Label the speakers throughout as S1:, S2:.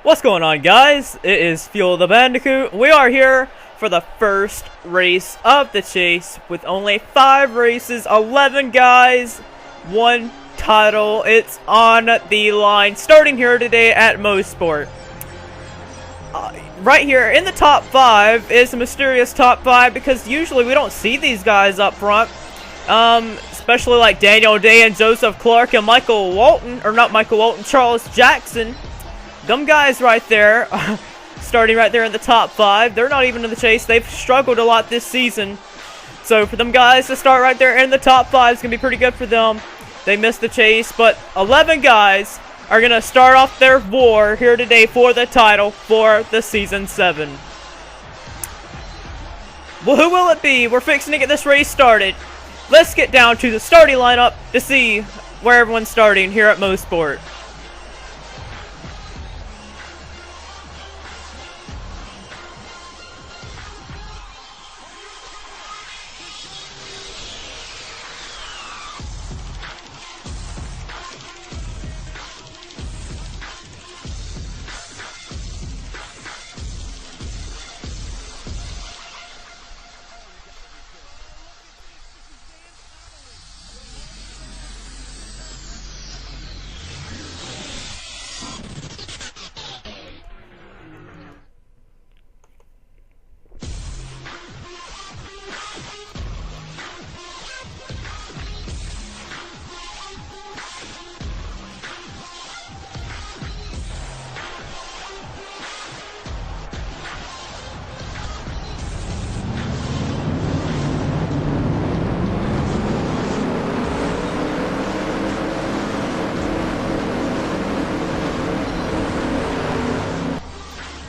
S1: What's going on, guys? It is Fuel the Bandicoot. We are here for the first race of the chase with only 5 races, 11 guys, 1 title. It's on the line starting here today at Mosport. Right here in the top 5 is a mysterious top 5 because usually we don't see these guys up front. Especially like Daniel Day and Joseph Clark and Michael Walton, or not Michael Walton, Charles Jackson. Them guys right there, starting right there in the top 5. They're not even in the chase. They've struggled a lot this season. So for them guys to start right there in the top 5 is going to be pretty good for them. They missed the chase, but 11 guys are going to start off their war here today for the title for the Season 7. Well, who will it be? We're fixing to get this race started. Let's get down to the starting lineup to see where everyone's starting here at Mosport.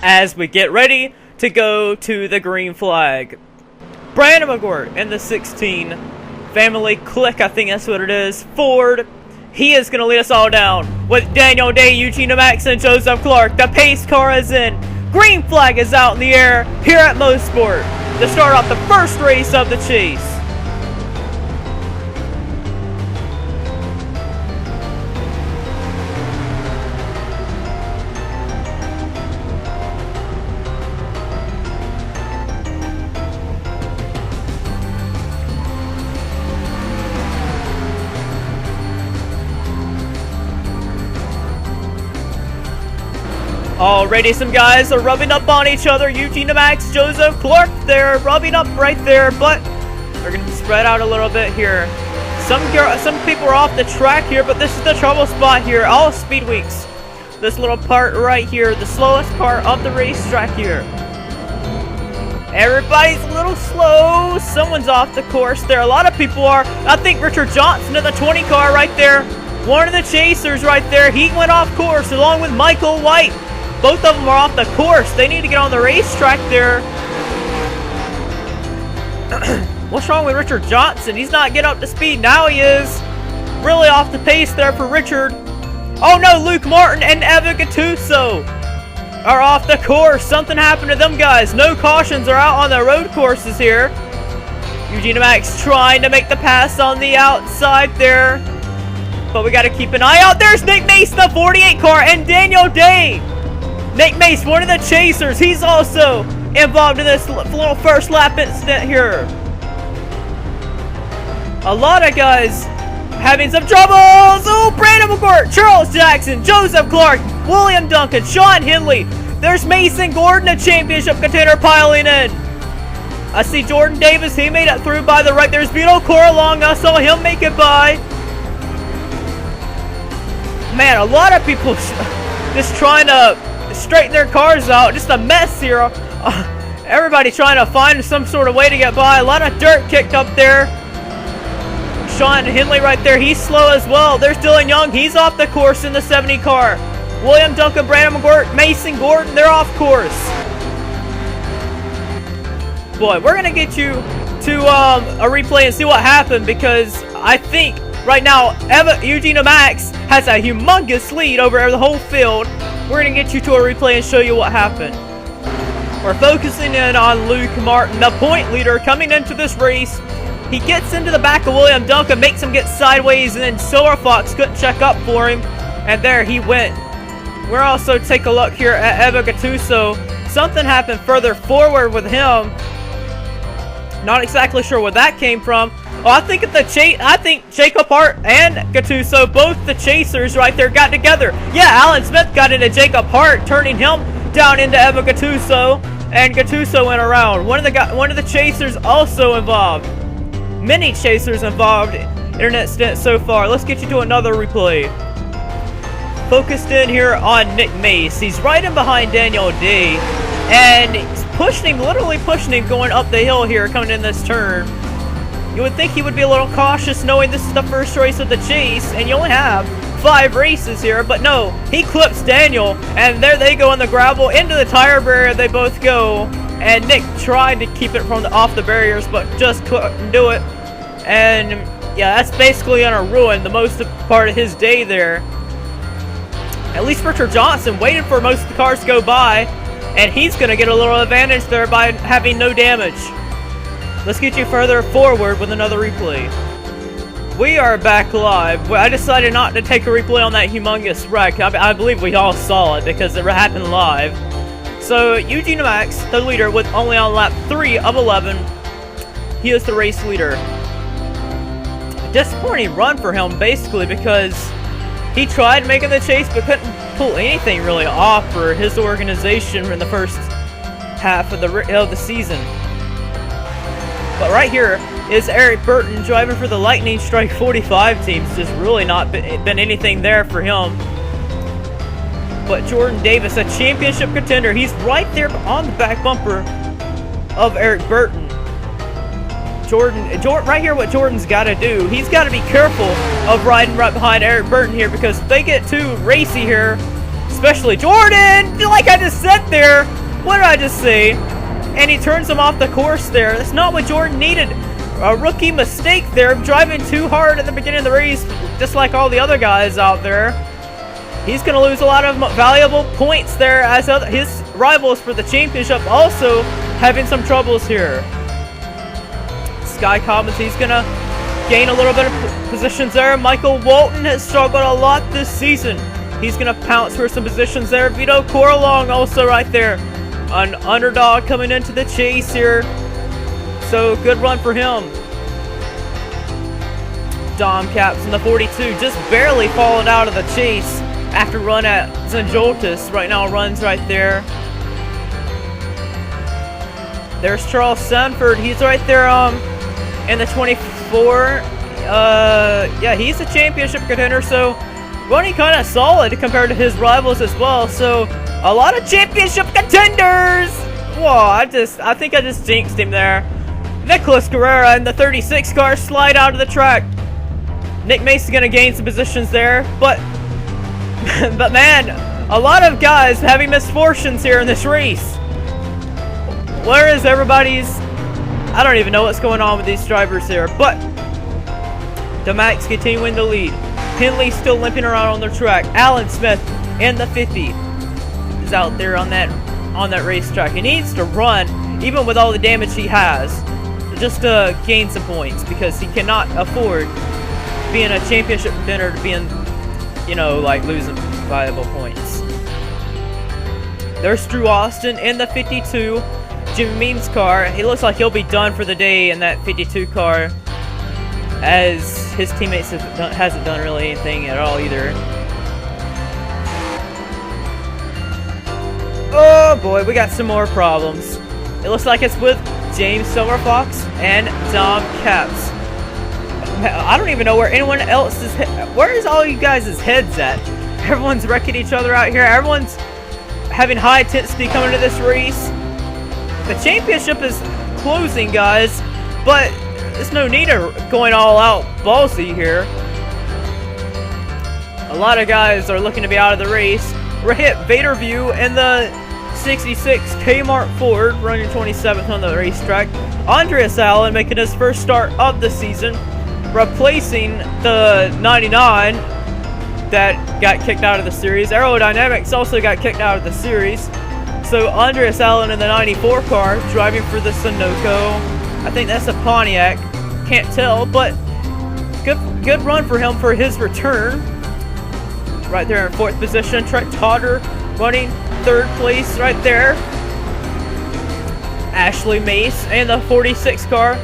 S1: As we get ready to go to the green flag. Brandon McGuire in the 16 family click, I think that's what it is, Ford. He is going to lead us all down with Daniel Day, Eugene, Demax, and Joseph Clark. The pace car is in. Green flag is out in the air here at Mosport to start off the first race of the chase. Already some guys are rubbing up on each other. Eugene, Max, Joseph, Clark, they're rubbing up right there, but they're going to spread out a little bit here. Some people are off the track here, but this is the trouble spot here. All speed weeks. This little part right here, the slowest part of the racetrack here. Everybody's a little slow. Someone's off the course there. A lot of people are. I think Richard Johnson in the 20 car right there. One of the chasers right there. He went off course along with Michael White. Both of them are off the course. They need to get on the racetrack there. What's wrong with Richard Johnson? He's not getting up to speed. Now he is. Really off the pace there for Richard. Oh no, Luke Martin and Evan Gattuso are off the course. Something happened to them guys. No cautions are out on the road courses here. Eugene Max trying to make the pass on the outside there. But we got to keep an eye out. There's Nick Mace, the 48 car, and Daniel Day. Nick Mace, one of the chasers, he's also involved in this little first lap incident here. A lot of guys having some troubles. Oh, Brandon McGuire, Charles Jackson, Joseph Clark, William Duncan, Shaun Henley. There's Mason Gordon, a championship contender, piling in. I see Jordan Davis, he made it through by the right. There's Vito Coralong, I saw him make it by. Man, a lot of people just trying to straighten their cars out. Just a mess here. Everybody trying to find some sort of way to get by. A lot of dirt kicked up there. Shaun Henley right there. He's slow as well. There's Dylan Young. He's off the course in the 70 car. William Duncan, Brandon McGuire, Mason Gordon. They're off course. Boy, we're going to get you to a replay and see what happened because I think right now Eugene Max has a humongous lead over the whole field. We're going to get you to a replay and show you what happened. We're focusing in on Luke Martin, the point leader coming into this race. He gets into the back of William Duncan, makes him get sideways, and then Silverlox couldn't check up for him. And there he went. we're also take a look here at Gattuso. Something happened further forward with him. Not exactly sure where that came from. Oh, I think Jacob Hart and Gattuso, both the chasers right there, got together. Yeah, Alan Smith got into Jacob Hart, turning him down into Gattuso, and Gattuso went around. One of the chasers also involved. Many chasers involved in an incident so far. Let's get you to another replay. Focused in here on Nick Mace. He's right in behind Daniel D, and he's pushing him, literally pushing him, going up the hill here, coming in this turn. You would think he would be a little cautious knowing this is the first race of the chase and you only have 5 races here, but no, he clips Daniel, and there they go on the gravel into the tire barrier. They both go, and Nick tried to keep it from off the barriers but just couldn't do it. And yeah, that's basically gonna ruin the most part of his day there. At least Richard Johnson waited for most of the cars to go by, and he's gonna get a little advantage there by having no damage. Let's get you further forward with another replay. We are back live. I decided not to take a replay on that humongous wreck. I believe we all saw it because it happened live. So Eugene Demax, the leader, with only on lap 3 of 11. He is the race leader. Disappointing run for him, basically, because he tried making the chase but couldn't pull anything really off for his organization in the first half of the season. But right here is Eric Burton driving for the Lightning Strike 45 teams. Just really not been anything there for him. But Jordan Davis, a championship contender, he's right there on the back bumper of Eric Burton. Jordan, right here, what Jordan's got to do, he's got to be careful of riding right behind Eric Burton here, because if they get too racy here, especially Jordan, like I just said there, what did I just say? And he turns him off the course there. That's not what Jordan needed. A rookie mistake there, driving too hard at the beginning of the race, just like all the other guys out there. He's going to lose a lot of valuable points there, as his rivals for the championship also having some troubles here. Sky Commons, he's going to gain a little bit of positions there. Michael Walton has struggled a lot this season. He's going to pounce for some positions there. Vito Corlong also right there. An underdog coming into the chase here. So, good run for him. Dom Caps in the 42 just barely followed out of the chase after run at Zenjoltis. Right now runs right there. There's Charles Sandfer. He's right there in the 24. Yeah, he's a championship contender, so running kind of solid compared to his rivals as well. So, a lot of championship contenders! Whoa, I think I just jinxed him there. Nicholas Guerra in the 36 car slide out of the track. Nick Mace is going to gain some positions there, but man, a lot of guys having misfortunes here in this race. Where is everybody's... I don't even know what's going on with these drivers here, but Demax continuing to lead. Henley still limping around on the track. Alan Smith in the 50 is out there on that racetrack. He needs to run, even with all the damage he has, just to gain some points, because he cannot afford being a championship contender to being, you know, like losing valuable points. There's Drew Austin in the 52. Jimmy Means car. He looks like he'll be done for the day in that 52 car, as his teammates hasn't done really anything at all either. Oh boy, we got some more problems. It looks like it's with James Silverlox and Dom Caps. I don't even know where anyone else's where is all you guys' heads at? Everyone's wrecking each other out here. Everyone's having high intensity coming to this race. The championship is closing, guys, but there's no need of going all out ballsy here. A lot of guys are looking to be out of the race. Rohit Vaderevu in the 66 Kmart Ford, running 27th on the racetrack. Andreas Allen making his first start of the season, replacing the 99 that got kicked out of the series. Aerodynamics also got kicked out of the series. So Andreas Allen in the 94 car, driving for the Sunoco. I think that's a Pontiac. Can't tell, but good run for him for his return. right there in 4th position. Treck Tauger running 3rd place right there. Ashley Mace in the 46 car.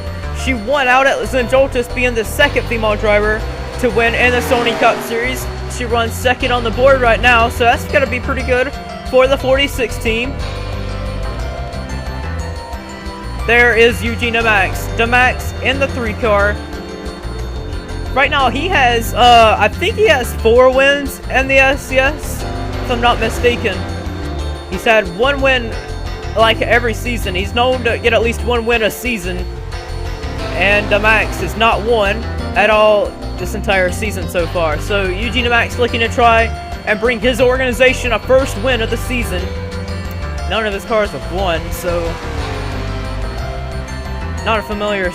S1: She won out at Childress, being the 2nd female driver to win in the Sony Cup Series. She runs 2nd on the board right now, so that's going to be pretty good for the 46 team. There is Eugene Demax in the 3 car. Right now he has, I think he has 4 wins in the SCS, if I'm not mistaken. He's had 1 win like every season. He's known to get at least 1 win a season. And Demax has not won at all this entire season so far. So Eugene Demax looking to try and bring his organization a 1st win of the season. None of his cars have won, so not a familiar,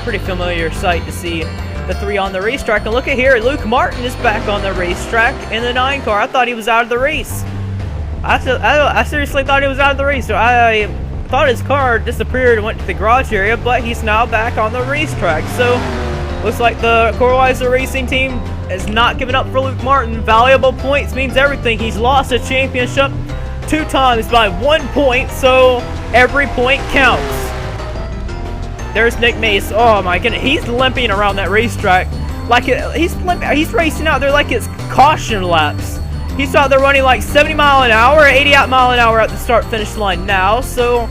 S1: pretty familiar sight to see the 3 on the racetrack. And look at here, Luke Martin is back on the racetrack in the 9 car. I thought he was out of the race. I seriously thought he was out of the race. So I thought his car disappeared and went to the garage area, but he's now back on the racetrack. So looks like the Coorweiser racing team is not giving up for Luke Martin. Valuable points means everything. He's lost a championship 2 times by 1 point, so every point counts. There's Nick Mace. Oh my goodness, he's limping around that racetrack like he's racing out there like it's caution laps. He's out there running like 70 mile an hour, 80 mile an hour at the start finish line now. So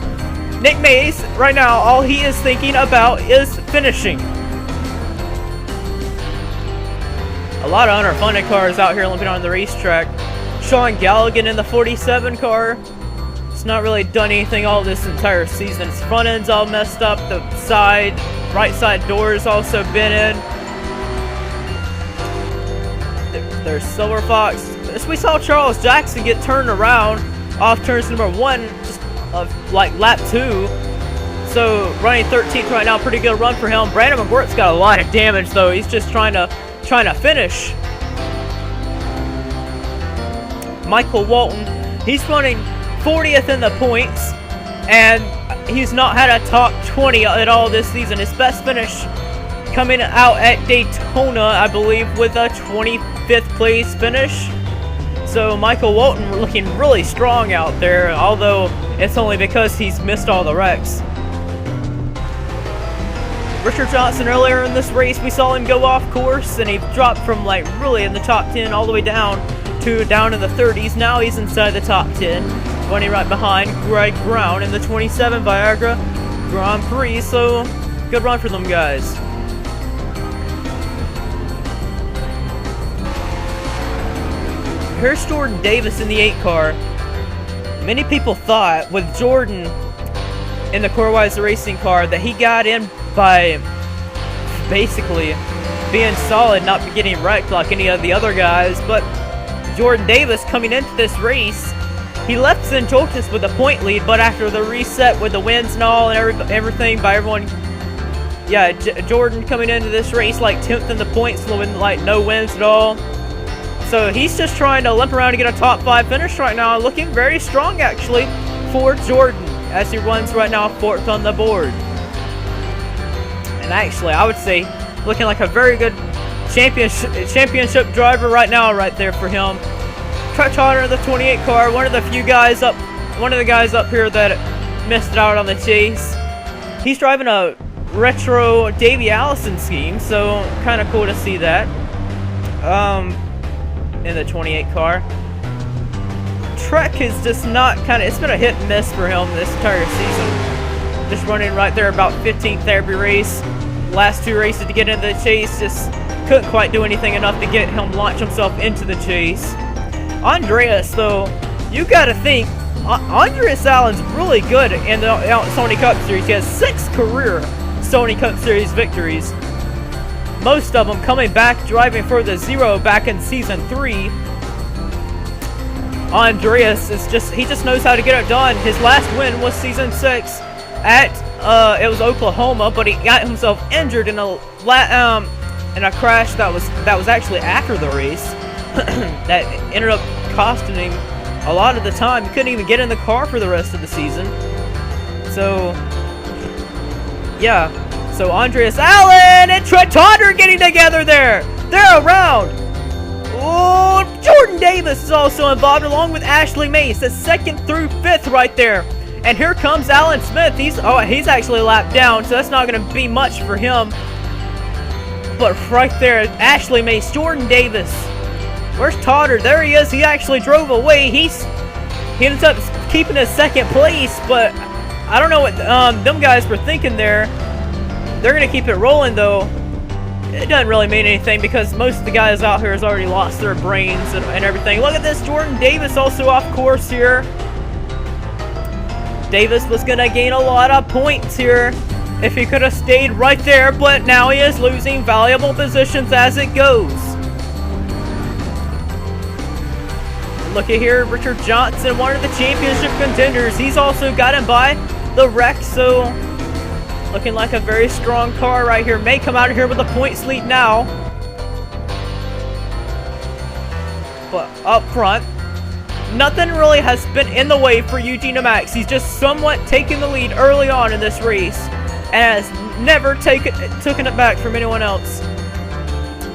S1: Nick Mace right now, all he is thinking about is finishing. A lot of underfunded cars out here limping on the racetrack. Shaun Gallighan in the 47 car. It's not really done anything all this entire season. Its front end's all messed up. The right side doors also been in. There's Silverlox. We saw Charles Jackson get turned around off turns number 1, just like lap 2. So running 13th right now, pretty good run for him. Brandon McGuirk's got a lot of damage though. He's just trying to finish. Michael Walton, he's running 40th in the points, and he's not had a top 20 at all this season. His best finish coming out at Daytona, I believe, with a 25th place finish. So Michael Walton looking really strong out there, although it's only because he's missed all the wrecks. Richard Johnson, earlier in this race, we saw him go off course, and he dropped from like really in the top 10 all the way down to down in the 30s. Now he's inside the top 10, running right behind Greg Brown in the 27 Viagra Grand Prix. So good run for them guys. Here's Jordan Davis in the 8 car. Many people thought with Jordan in the Coorweiser racing car that he got in by basically being solid, not getting wrecked like any of the other guys. But Jordan Davis coming into this race, he left St. Childress with a point lead, but after the reset with the wins and all and everything by everyone, yeah, Jordan coming into this race like 10th in the points with like no wins at all. So he's just trying to limp around to get a top 5 finish right now, looking very strong actually for Jordan as he runs right now 4th on the board. And actually, I would say looking like a very good championship driver right now, right there for him. Treck Tauger, the 28 car, one of the guys up here that missed out on the chase. He's driving a retro Davey Allison scheme, so kind of cool to see that. In the 28 car. Treck is just not it's been a hit and miss for him this entire season. Just running right there about 15th every race. Last 2 races to get into the chase, just couldn't quite do anything enough to get him launch himself into the chase. Andreas, though, you gotta think, Andreas Allen's really good in the Sony Cup Series. He has 6 career Sony Cup Series victories. Most of them coming back driving for the 0 back in season 3. Andreas he just knows how to get it done. His last win was season 6 at it was Oklahoma, but he got himself injured in a crash that was actually after the race that ended up costing him a lot of the time. He couldn't even get in the car for the rest of the season. So yeah. So Andreas Allen and Treck Tauger getting together there. They're around. Oh, Jordan Davis is also involved along with Ashley Mace. That's 2nd through 5th right there. And here comes Alan Smith. He's actually a lap down, so that's not going to be much for him. But right there, Ashley Mace, Jordan Davis. Where's Tauger? There he is. He actually drove away. He ends up keeping his 2nd place, but I don't know what them guys were thinking there. They're going to keep it rolling, though. It doesn't really mean anything because most of the guys out here has already lost their brains and everything. Look at this. Jordan Davis also off course here. Davis was going to gain a lot of points here if he could have stayed right there, but now he is losing valuable positions as it goes. Look at here, Richard Johnson, one of the championship contenders. He's also gotten by the wreck, so looking like a very strong car right here. May come out of here with a points lead now. But up front, nothing really has been in the way for Eugene Demax. He's just somewhat taking the lead early on in this race and has never taken it back from anyone else.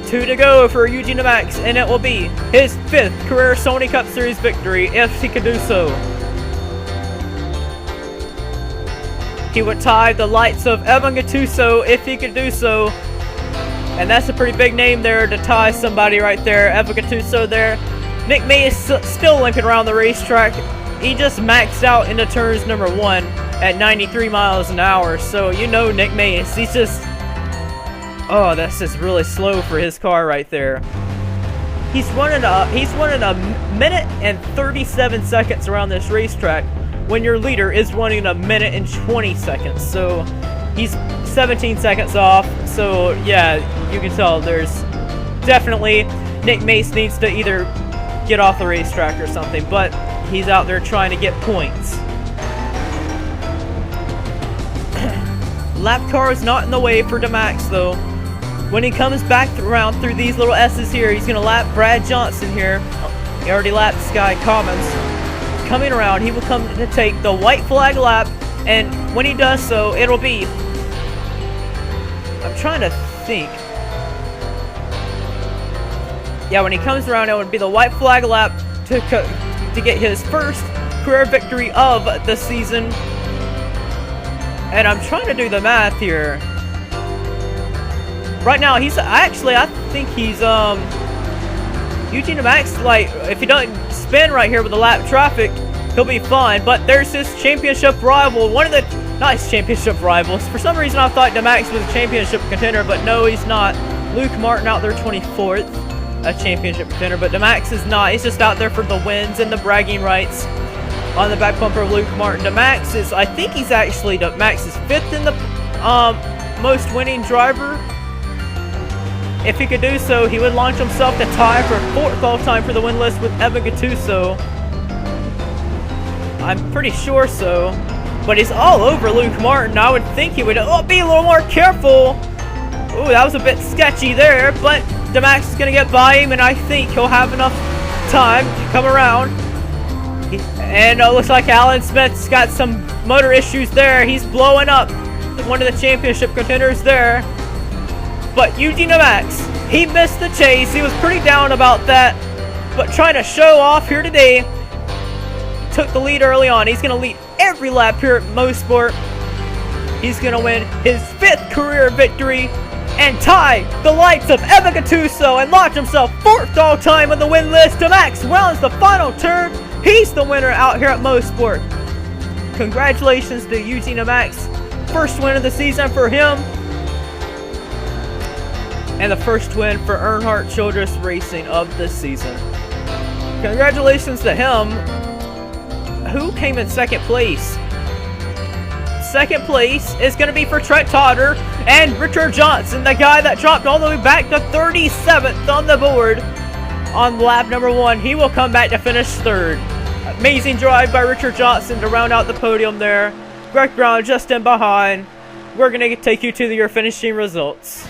S1: 2 to go for Eugene Demax, and it will be his 5th career Sony Cup Series victory if he could do so. He would tie the lights of Evan Gattuso if he could do so. And that's a pretty big name there to tie somebody right there. Evan Gattuso there. Nick Mace still limping around the racetrack. He just maxed out into turns number 1 at 93 miles an hour. So you know Nick Mace, he's just... Oh, that's just really slow for his car right there. He's running a minute and 37 seconds around this racetrack when your leader is running a minute and 20 seconds. So he's 17 seconds off. So yeah, you can tell there's definitely Nick Mace needs to either get off the racetrack or something, but he's out there trying to get points. Lap car is not in the way for Demax though. When he comes back around through these little S's here, he's going to lap Brad Johnson here. He already lapped Sky Commons. Coming around, he will come to take the white flag lap, and when he does so, it'll be... I'm trying to think. Yeah, when he comes around, it would be the white flag lap to get his first career victory of the season. And I'm trying to do the math here. Right now, I think he's, Eugene Demax, like, if he doesn't spin right here with the lap traffic, he'll be fine. But there's his championship rival, one of the, not his championship rivals. For some reason, I thought Demax was a championship contender, but no, he's not. Luke Martin out there 24th, a championship contender, but Demax is not. He's just out there for the wins and the bragging rights on the back bumper of Luke Martin. Demax is, I think he's actually, Demax is 5th in the most winning driver. If he could do so, he would launch himself to tie for 4th all-time for the win list with Evan Gattuso. I'm pretty sure so. But he's all over Luke Martin. I would think he would be a little more careful. Ooh, that was a bit sketchy there. But Demax is going to get by him, and I think he'll have enough time to come around. And it looks like Alan Smith's got some motor issues there. He's blowing up. One of the championship contenders there. But Eugene Demax, he missed the chase. He was pretty down about that. But trying to show off here today. Took the lead early on. He's going to lead every lap here at Mosport. He's going to win his 5th career victory and tie the lights of Evan Gattuso and launch himself 4th all-time on the win list. Demax rounds the final turn. He's the winner out here at Mosport. Congratulations to Eugene Demax. First win of the season for him. And the first win for Earnhardt Childress Racing of this season. Congratulations to him. Who came in 2nd place? 2nd place is going to be for Treck Tauger and Richard Johnson, the guy that dropped all the way back to 37th on the board on lap number 1. He will come back to finish 3rd. Amazing drive by Richard Johnson to round out the podium there. Greg Brown just in behind. We're going to take you to your finishing results.